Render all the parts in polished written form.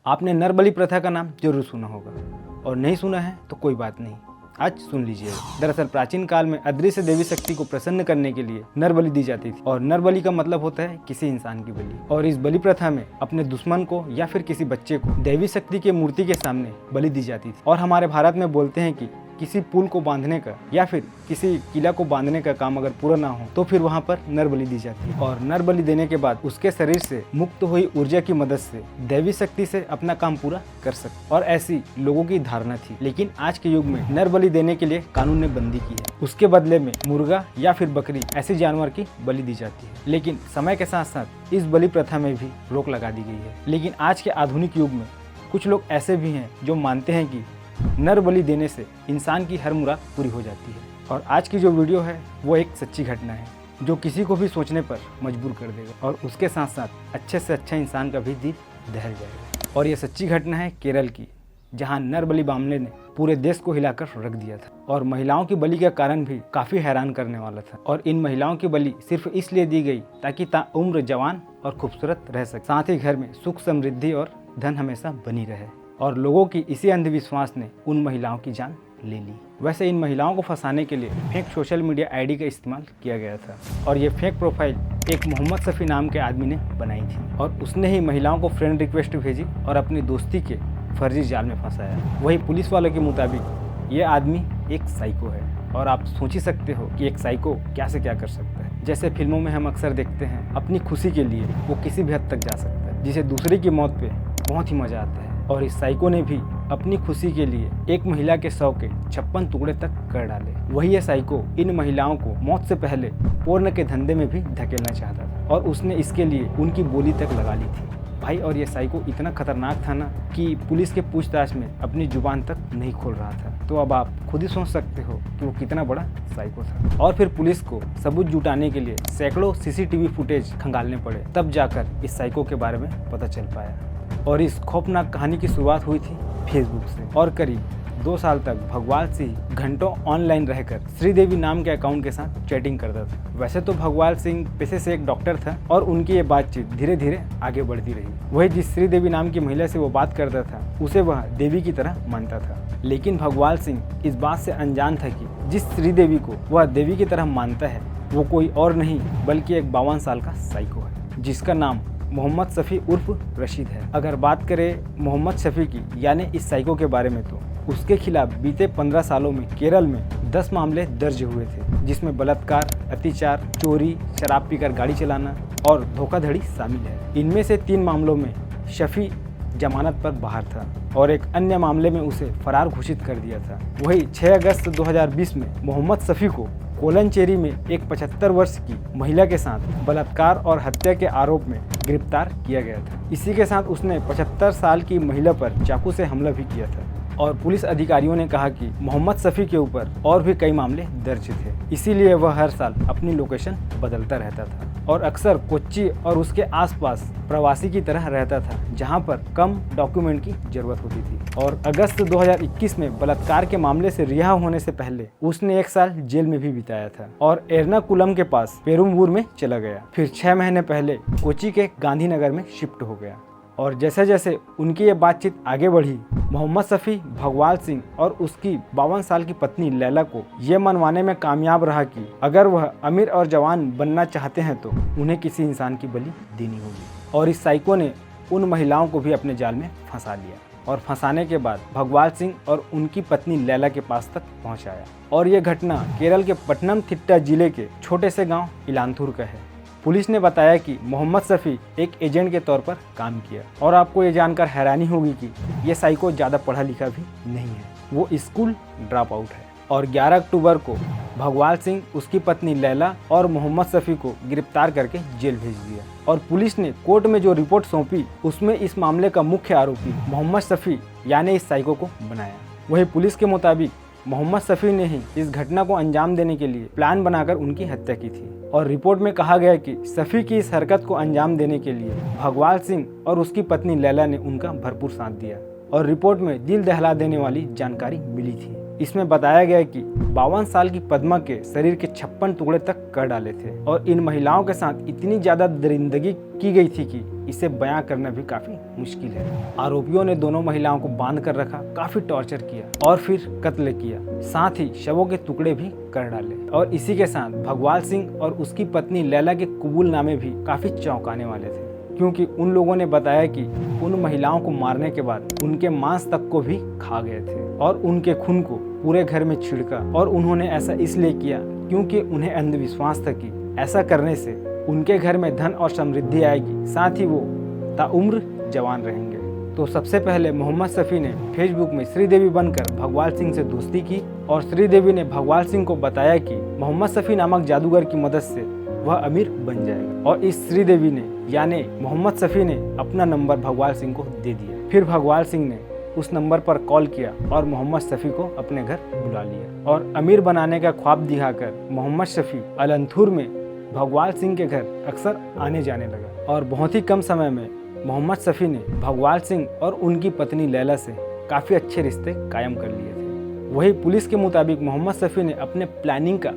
आपने नरबलि प्रथा का नाम जरूर सुना होगा और नहीं सुना है तो कोई बात नहीं, आज सुन लीजिएगा। दरअसल प्राचीन काल में अदृश्य देवी शक्ति को प्रसन्न करने के लिए नरबलि दी जाती थी और नरबलि का मतलब होता है किसी इंसान की बलि। और इस बलि प्रथा में अपने दुश्मन को या फिर किसी बच्चे को देवी शक्ति के मूर्ति के सामने बलि दी जाती थी। और हमारे भारत में बोलते हैं कि किसी पुल को बांधने का या फिर किसी किला को बांधने का काम अगर पूरा ना हो तो फिर वहाँ पर नरबलि दी जाती है। और नरबलि देने के बाद उसके शरीर से मुक्त हुई ऊर्जा की मदद से देवी शक्ति से अपना काम पूरा कर सकते और ऐसी लोगों की धारणा थी। लेकिन आज के युग में नरबलि देने के लिए कानून ने बंदी की है। उसके बदले में मुर्गा या फिर बकरी ऐसे जानवर की बलि दी जाती है। लेकिन समय के साथ साथ इस बलि प्रथा में भी रोक लगा दी गई है। लेकिन आज के आधुनिक युग में कुछ लोग ऐसे भी हैं जो मानते हैं कि नर बलि देने से इंसान की हर मुराद पूरी हो जाती है। और आज की जो वीडियो है वो एक सच्ची घटना है जो किसी को भी सोचने पर मजबूर कर देगा और उसके साथ साथ अच्छे से अच्छा इंसान का भी दिल दहल जाएगा। और ये सच्ची घटना है केरल की, जहां नर बलि मामले ने पूरे देश को हिलाकर रख दिया था। और महिलाओं की बलि का कारण भी काफी हैरान करने वाला था। और इन महिलाओं की बलि सिर्फ इसलिए दी गई ताकि ताउम्र जवान और खूबसूरत रह सके, साथ ही घर में सुख समृद्धि और धन हमेशा बनी रहे। और लोगों की इसी अंधविश्वास ने उन महिलाओं की जान ले ली। वैसे इन महिलाओं को फंसाने के लिए फेक सोशल मीडिया आईडी का इस्तेमाल किया गया था और ये फेक प्रोफाइल एक मोहम्मद शफी नाम के आदमी ने बनाई थी और उसने ही महिलाओं को फ्रेंड रिक्वेस्ट भेजी और अपनी दोस्ती के फर्जी जाल में फंसाया। वही पुलिस वालों के मुताबिक ये आदमी एक साइको है। और आप सोच ही सकते हो कि एक साइको क्या से क्या कर सकता है। जैसे फिल्मों में हम अक्सर देखते हैं, अपनी खुशी के लिए वो किसी भी हद तक जा सकता है, जिसे दूसरे की मौत पे बहुत ही मजा आता है। और इस साइको ने भी अपनी खुशी के लिए एक महिला के शव के 56 टुकड़े तक कर डाले। वही ये साइको इन महिलाओं को मौत से पहले पोर्न के धंधे में भी धकेलना चाहता था और उसने इसके लिए उनकी बोली तक लगा ली थी भाई। और ये साइको इतना खतरनाक था ना कि पुलिस के पूछताछ में अपनी जुबान तक नहीं खोल रहा था। तो अब आप खुद ही सोच सकते हो कि वो कितना बड़ा साइको था। और फिर पुलिस को सबूत जुटाने के लिए सैकड़ों सीसीटीवी फुटेज खंगालने पड़े, तब जाकर इस साइको के बारे में पता चल पाया। और इस खौफनाक कहानी की शुरुआत हुई थी फेसबुक से और करीब 2 साल तक भगवाल सिंह घंटों ऑनलाइन रहकर श्रीदेवी नाम के अकाउंट के साथ चैटिंग करता था। वैसे तो भगवाल सिंह पेशे से एक डॉक्टर था और उनकी ये बातचीत धीरे धीरे आगे बढ़ती रही। वही जिस श्रीदेवी नाम की महिला से वो बात करता था उसे वह देवी की तरह मानता था। लेकिन भगवाल सिंह इस बात से अनजान था कि जिस श्रीदेवी को वह देवी की तरह मानता है वो कोई और नहीं बल्कि एक 52 साल का साइको है, जिसका नाम मोहम्मद शफी उर्फ रशीद है। अगर बात करें मोहम्मद शफी की यानी इस साइको के बारे में तो उसके खिलाफ बीते 15 सालों में केरल में 10 मामले दर्ज हुए थे, जिसमें बलात्कार, अत्याचार, चोरी, शराब पीकर गाड़ी चलाना और धोखाधड़ी शामिल है। इनमें से 3 मामलों में शफी जमानत पर बाहर था और एक अन्य मामले में उसे फरार घोषित कर दिया था। वही 6 अगस्त 2020 में मोहम्मद शफी को कोलनचेरी में एक 75 वर्ष की महिला के साथ बलात्कार और हत्या के आरोप में गिरफ्तार किया गया था। इसी के साथ उसने 75 साल की महिला पर चाकू से हमला भी किया था। और पुलिस अधिकारियों ने कहा कि मोहम्मद शफी के ऊपर और भी कई मामले दर्ज थे, इसीलिए वह हर साल अपनी लोकेशन बदलता रहता था और अक्सर कोच्चि और उसके आसपास प्रवासी की तरह रहता था, जहां पर कम डॉक्यूमेंट की जरूरत होती थी। और अगस्त 2021 में बलात्कार के मामले से रिहा होने से पहले उसने 1 साल जेल में भी बिताया था और एर्नाकुलम के पास पेरुम्बूर में चला गया। फिर 6 महीने पहले कोच्चि के गांधीनगर में शिफ्ट हो गया। और जैसे जैसे उनकी ये बातचीत आगे बढ़ी, मोहम्मद शफी भगवाल सिंह और उसकी 52 साल की पत्नी लैला को ये मनवाने में कामयाब रहा कि अगर वह अमीर और जवान बनना चाहते हैं तो उन्हें किसी इंसान की बलि देनी होगी। और इस साइको ने उन महिलाओं को भी अपने जाल में फंसा लिया और फंसाने के बाद भगवाल सिंह और उनकी पत्नी लैला के पास तक पहुँचाया। और ये घटना केरल के पट्टनमथिट्टा जिले के छोटे से गाँव इलांथूर का है। पुलिस ने बताया कि मोहम्मद शफी एक एजेंट के तौर पर काम किया। और आपको ये जानकर हैरानी होगी कि ये साइको ज़्यादा पढ़ा लिखा भी नहीं है, वो स्कूल ड्रॉप आउट है। और 11 अक्टूबर को भगवाल सिंह, उसकी पत्नी लैला और मोहम्मद शफी को गिरफ्तार करके जेल भेज दिया। और पुलिस ने कोर्ट में जो रिपोर्ट सौंपी उसमें इस मामले का मुख्य आरोपी मोहम्मद शफी यानी इस साइको को बनाया। वही पुलिस के मुताबिक मोहम्मद शफी ने ही इस घटना को अंजाम देने के लिए प्लान बनाकर उनकी हत्या की थी। और रिपोर्ट में कहा गया कि शफी की इस हरकत को अंजाम देने के लिए भगवाल सिंह और उसकी पत्नी लैला ने उनका भरपूर साथ दिया। और रिपोर्ट में दिल दहला देने वाली जानकारी मिली थी इसमें बताया गया कि 52 साल की पद्मा के शरीर के 56 टुकड़े तक कर डाले थे और इन महिलाओं के साथ इतनी ज्यादा दरिंदगी की गई थी कि इसे बयां करना भी काफी मुश्किल है। आरोपियों ने दोनों महिलाओं को बांध कर रखा, काफी टॉर्चर किया और फिर कत्ल किया। साथ ही शवों के टुकड़े भी कर डाले और इसी के साथ भगवाल सिंह और उसकी पत्नी लैला के कबूलनामे भी काफी चौंकाने वाले थे, क्योंकि उन लोगों ने बताया कि उन महिलाओं को मारने के बाद उनके मांस तक को भी खा गए थे और उनके खून को पूरे घर में छिड़का। और उन्होंने ऐसा इसलिए किया क्योंकि उन्हें अंधविश्वास था कि ऐसा करने से उनके घर में धन और समृद्धि आएगी, साथ ही वो ताउम्र जवान रहेंगे। तो सबसे पहले मोहम्मद शफी ने फेसबुक में श्रीदेवी बनकर भगवाल सिंह से दोस्ती की और श्रीदेवी ने भगवाल सिंह को बताया कि मोहम्मद शफी नामक जादूगर की मदद से वह अमीर बन जाएगा। और इस श्रीदेवी ने यानी मोहम्मद शफी ने अपना नंबर भगवाल सिंह को दे दिया। फिर भगवाल सिंह ने उस नंबर पर कॉल किया और मोहम्मद शफी को अपने घर बुला लिया और अमीर बनाने का ख्वाब दिखाकर मोहम्मद शफी अलंथूर में भगवाल सिंह के घर अक्सर आने जाने लगा। और बहुत ही कम समय में मोहम्मद शफी ने भगवाल सिंह और उनकी पत्नी लैला से काफ़ी अच्छे रिश्ते कायम कर लिए थे। वही पुलिस के मुताबिक मोहम्मद शफी ने अपने प्लानिंग का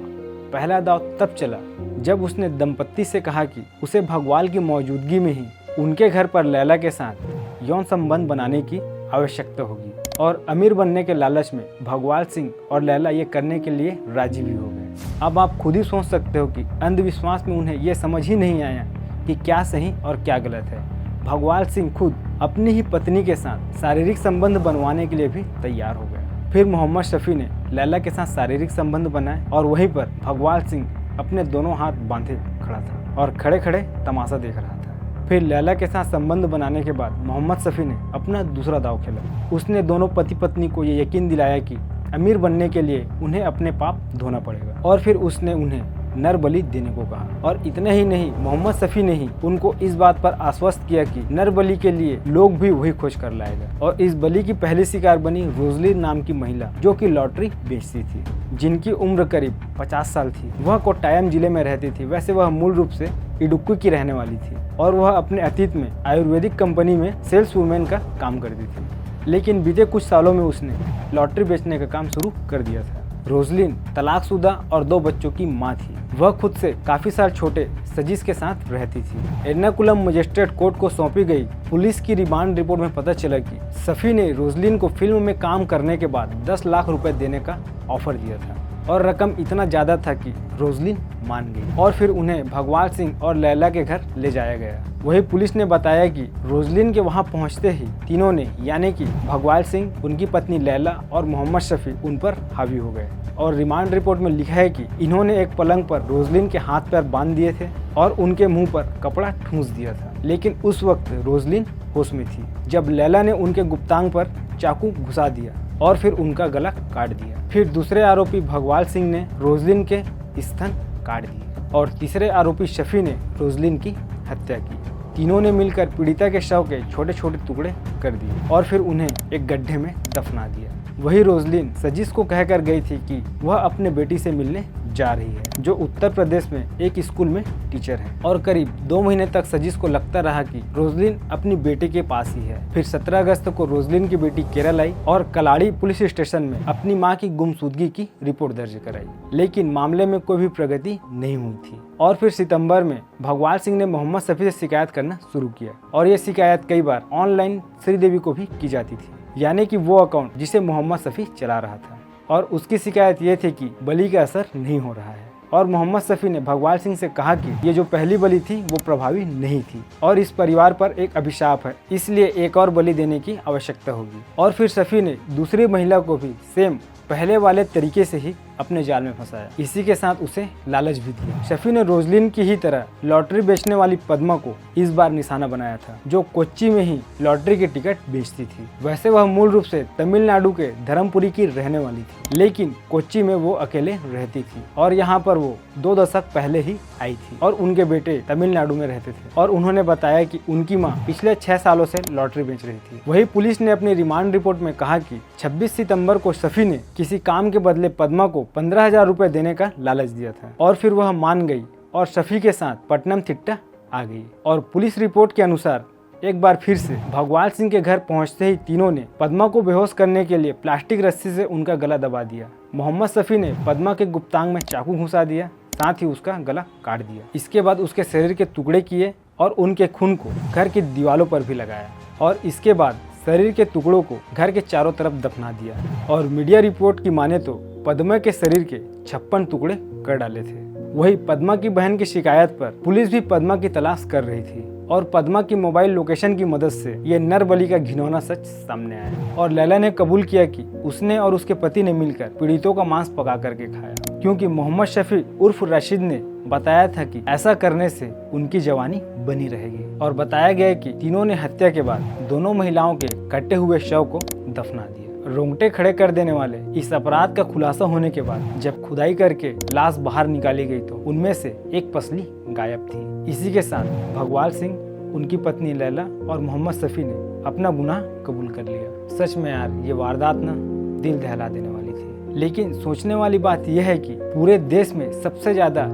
पहला दांव तब चला जब उसने दंपत्ति से कहा कि उसे भगवाल की मौजूदगी में ही उनके घर पर लैला के साथ यौन संबंध बनाने की आवश्यकता होगी। और अमीर बनने के लालच में भगवाल सिंह और लैला ये करने के लिए राजी भी हो गए। अब आप खुद ही सोच सकते हो कि अंधविश्वास में उन्हें ये समझ ही नहीं आया कि क्या सही और क्या गलत है। भगवाल सिंह खुद अपनी ही पत्नी के साथ शारीरिक संबंध बनवाने के लिए भी तैयार हो गए। फिर मोहम्मद शफी ने लैला के साथ शारीरिक संबंध बनाए और वहीं पर भगवाल सिंह अपने दोनों हाथ बांधे खड़ा था और खड़े खड़े तमाशा देख रहा था। फिर लैला के साथ संबंध बनाने के बाद मोहम्मद शफी ने अपना दूसरा दांव खेला। उसने दोनों पति पत्नी को ये यकीन दिलाया कि अमीर बनने के लिए उन्हें अपने पाप धोना पड़ेगा और फिर उसने उन्हें नर बलि देने को कहा। और इतना ही नहीं, मोहम्मद शफी ने ही उनको इस बात पर आश्वस्त किया कि नर बलि के लिए लोग भी वही खोज कर लाएगा। और इस बलि की पहली शिकार बनी रोजलिन नाम की महिला, जो कि लॉटरी बेचती थी, जिनकी उम्र करीब 50 साल थी। वह कोट्टायम जिले में रहती थी। वैसे वह मूल रूप से इडुक्की की रहने वाली थी और वह अपने अतीत में आयुर्वेदिक कंपनी में सेल्स वुमेन का काम करती थी, लेकिन बीते कुछ सालों में उसने लॉटरी बेचने का काम शुरू कर दिया था। रोजलिन तलाकशुदा और 2 बच्चों की मां थी। वह खुद से काफी साल छोटे सजीश के साथ रहती थी। एर्नाकुलम मजिस्ट्रेट कोर्ट को सौंपी गई पुलिस की रिमांड रिपोर्ट में पता चला कि शफी ने रोजलिन को फिल्म में काम करने के बाद 10 लाख रुपए देने का ऑफर दिया था और रकम इतना ज्यादा था कि रोजलिन मान गई और फिर उन्हें भगवाल सिंह और लैला के घर ले जाया गया। वही पुलिस ने बताया कि रोजलिन के वहां पहुंचते ही तीनों ने यानी कि भगवाल सिंह, उनकी पत्नी लैला और मोहम्मद शफी उन पर हावी हो गए। और रिमांड रिपोर्ट में लिखा है कि इन्होंने एक पलंग पर रोजलिन के हाथ पैर बांध दिए थे और उनके मुंह पर कपड़ा ठूंस दिया था, लेकिन उस वक्त रोजलिन होश में थी जब लैला ने उनके गुप्तांग पर चाकू घुसा दिया और फिर उनका गला काट दिया। फिर दूसरे आरोपी भगवाल सिंह ने रोजलिन के स्तन काट दिए और तीसरे आरोपी शफी ने रोजलिन की हत्या की। तीनों ने मिलकर पीड़िता के शव के छोटे छोटे टुकड़े कर दिए और फिर उन्हें एक गड्ढे में दफना दिया। वही रोजलिन सजीश को कहकर गई थी कि वह अपने बेटी से मिलने जा रही है, जो उत्तर प्रदेश में एक स्कूल में टीचर है। और करीब 2 महीने तक सजीश को लगता रहा कि रोजलिन अपनी बेटी के पास ही है। फिर 17 अगस्त को रोजलिन की बेटी केरल आई और कलाड़ी पुलिस स्टेशन में अपनी मां की गुमशुदगी की रिपोर्ट दर्ज कराई, लेकिन मामले में कोई भी प्रगति नहीं हुई थी। और फिर सितंबर में भगवाल सिंह ने मोहम्मद शफी से शिकायत करना शुरू किया और ये शिकायत कई बार ऑनलाइन श्रीदेवी को भी की जाती थी, यानी कि वो अकाउंट जिसे मोहम्मद शफी चला रहा था। और उसकी शिकायत ये थी कि बलि का असर नहीं हो रहा है। और मोहम्मद शफी ने भगवाल सिंह से कहा कि ये जो पहली बलि थी वो प्रभावी नहीं थी और इस परिवार पर एक अभिशाप है, इसलिए एक और बलि देने की आवश्यकता होगी। और फिर शफी ने दूसरी महिला को भी सेम पहले वाले तरीके से ही अपने जाल में फंसाया। इसी के साथ उसे लालच भी दिया। शफी ने रोजलिन की ही तरह लॉटरी बेचने वाली पद्मा को इस बार निशाना बनाया था, जो कोच्चि में ही लॉटरी के टिकट बेचती थी। वैसे वह मूल रूप से तमिलनाडु के धर्मपुरी की रहने वाली थी, लेकिन कोच्चि में वो अकेले रहती थी और यहाँ पर वो 2 दशक पहले ही आई थी और उनके बेटे तमिलनाडु में रहते थे। और उन्होंने बताया कि उनकी माँ पिछले 6 सालों से लॉटरी बेच रही थी। वही पुलिस ने अपनी रिमांड रिपोर्ट में कहा कि 26 सितंबर को शफी ने किसी काम के बदले पद्मा को 15,000 रुपए देने का लालच दिया था और फिर वह मान गई और शफी के साथ पटनम थिट्टा आ गई। और पुलिस रिपोर्ट के अनुसार एक बार फिर से भगवान सिंह के घर पहुंचते ही तीनों ने पद्मा को बेहोश करने के लिए प्लास्टिक रस्सी से उनका गला दबा दिया। मोहम्मद शफी ने पद्मा के गुप्तांग में चाकू घुसा दिया, साथ ही उसका गला काट दिया। इसके बाद उसके शरीर के टुकड़े किए और उनके खून को घर की दीवारों पर भी लगाया और इसके बाद शरीर के टुकड़ों को घर के चारों तरफ दफना दिया। और मीडिया रिपोर्ट की माने तो पद्मा के शरीर के 56 टुकड़े कर डाले थे। वही पद्मा की बहन की शिकायत पर पुलिस भी पद्मा की तलाश कर रही थी और पद्मा की मोबाइल लोकेशन की मदद से ये नरबली का घिनौना सच सामने आया। और लैला ने कबूल किया कि उसने और उसके पति ने मिलकर पीड़ितों का मांस पका करके खाया, क्योंकि मोहम्मद शफी उर्फ रशीद ने बताया था कि ऐसा करने से उनकी जवानी बनी रहेगी। और बताया गया कि तीनों ने हत्या के बाद दोनों महिलाओं के कटे हुए शव को दफना दिया। रोंगटे खड़े कर देने वाले इस अपराध का खुलासा होने के बाद जब खुदाई करके लाश बाहर निकाली गई तो उनमें से एक पसली गायब थी। इसी के साथ भगवान सिंह, उनकी पत्नी लैला और मोहम्मद शफी ने अपना गुनाह कबूल कर लिया। सच में यार ये वारदात ना दिल दहला देने वाली थी। लेकिन सोचने वाली बात यह है कि पूरे देश में सबसे ज्यादा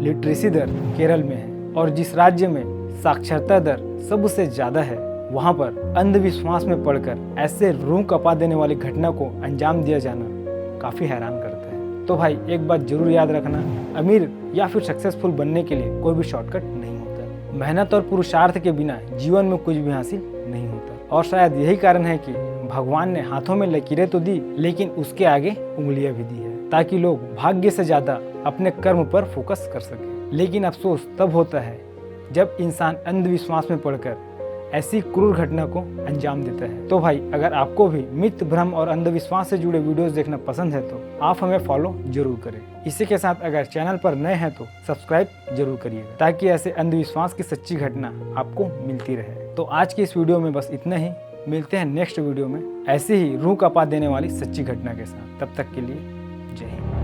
लिटरेसी दर केरल में है और जिस राज्य में साक्षरता दर सबसे ज्यादा है वहाँ पर अंधविश्वास में पड़कर ऐसे रूह कपा देने वाली घटना को अंजाम दिया जाना काफी हैरान करता है। तो भाई एक बात जरूर याद रखना, अमीर या फिर सक्सेसफुल बनने के लिए कोई भी शॉर्टकट नहीं होता। मेहनत और पुरुषार्थ के बिना जीवन में कुछ भी हासिल नहीं होता। और शायद यही कारण है कि भगवान ने हाथों में लकीरें तो दी लेकिन उसके आगे उंगलियां भी दी है, ताकि लोग भाग्य से ज्यादा अपने कर्म पर फोकस कर सके। लेकिन अफसोस तब होता है जब इंसान अंधविश्वास में पड़कर ऐसी क्रूर घटना को अंजाम देता है। तो भाई अगर आपको भी मिथ, भ्रम और अंधविश्वास से जुड़े वीडियोस देखना पसंद है तो आप हमें फॉलो जरूर करें। इसी के साथ अगर चैनल पर नए हैं तो सब्सक्राइब जरूर करिएगा, ताकि ऐसे अंधविश्वास की सच्ची घटना आपको मिलती रहे। तो आज की इस वीडियो में बस इतना ही। मिलते हैं नेक्स्ट वीडियो में ऐसे ही रूह कपा देने वाली सच्ची घटना के साथ। तब तक के लिए जय हिंद।